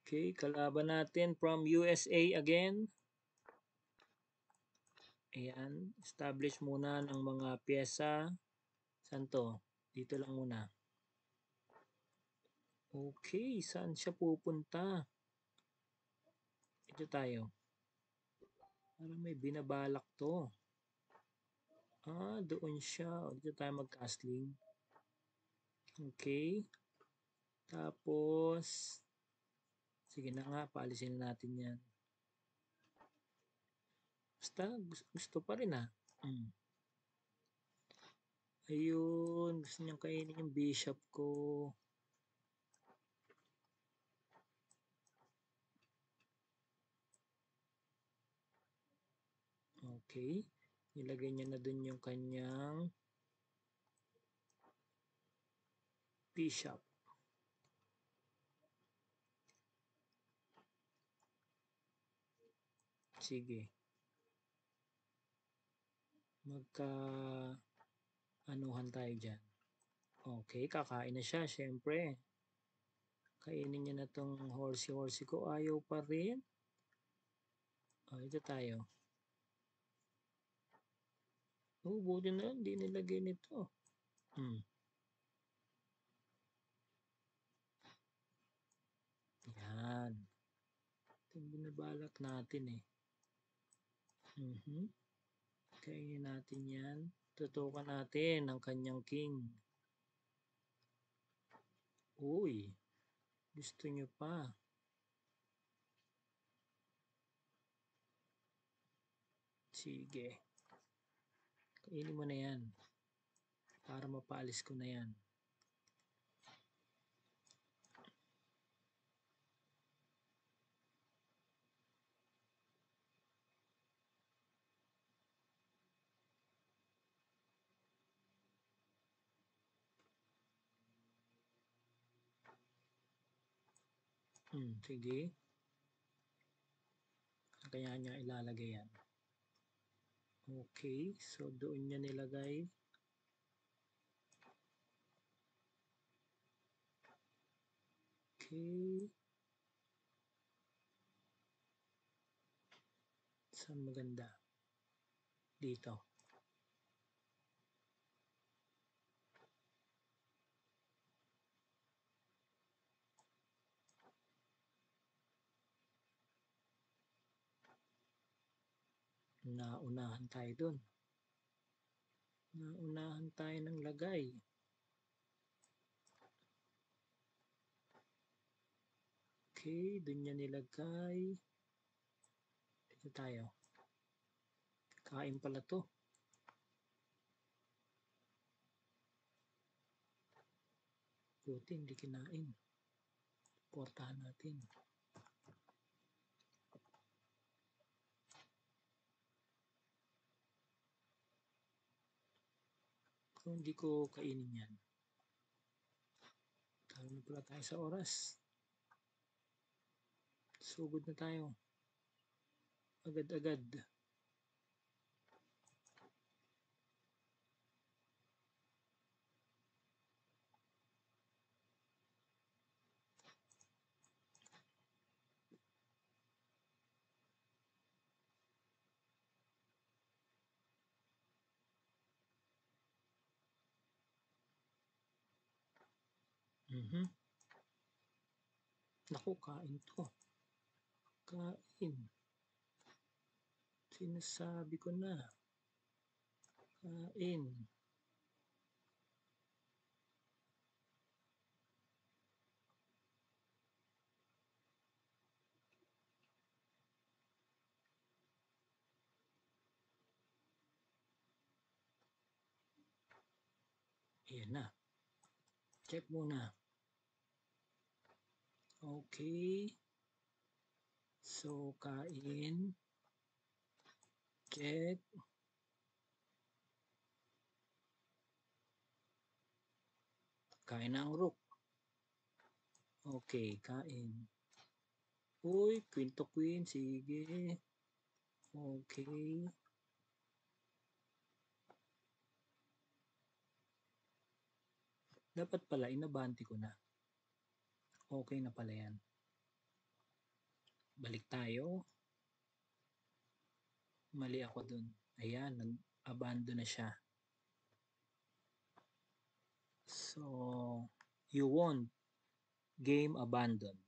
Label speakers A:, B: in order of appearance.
A: Okay, kalaban natin from USA again. Ayan, establish muna ng mga pyesa. Saan to? Dito lang muna. Okay, saan siya pupunta? Ito tayo. Parang may binabalak to. Doon siya. Dito tayo mag-castling. Okay. Tapos, sige na nga, paalisin natin yan. Basta, gusto pa rin Ayun, gusto niyang kainin yung bishop ko. Okay. Nilagay niya na dun yung kanyang bishop. Sige. Anuhan tayo dyan. Okay, kakain na siya, syempre. Kainin niya na tong horsey ko. Ayaw pa rin. Ito tayo. Buti na lang, hindi nilagay nito. Yan. Ito yung binabalak natin Kainin natin yan. Tutukan natin ang kanyang king. Uy, gusto nyo pa. Sige. Kainin mo na yan. Para mapaalis ko na yan. Sige. Kaya niya ilalagay yan. Okay, so doon niya nilagay. Okay. Saan maganda? Dito. Naunahan tayo dun. Naunahan tayo ng lagay. Okay, dun niya nilagay. Dito tayo. Kain pala to. Buti hindi kinain. Portahan natin. Kung hindi ko kainin yan. Talo na pala tayo sa oras. Sugod na tayo. Agad-agad. Naku, kain to. Kain. Sinasabi ko na. Kain. Ayan na. Check muna. Okay. So, kain. Check. Kain na ang rook. Okay, kain. Uy, queen to queen. Sige. Okay. Dapat pala, inabante ko na. Okay na pala yan. Balik tayo. Mali ako dun. Ayan, nag-abandon na siya. So, you won. Game abandoned.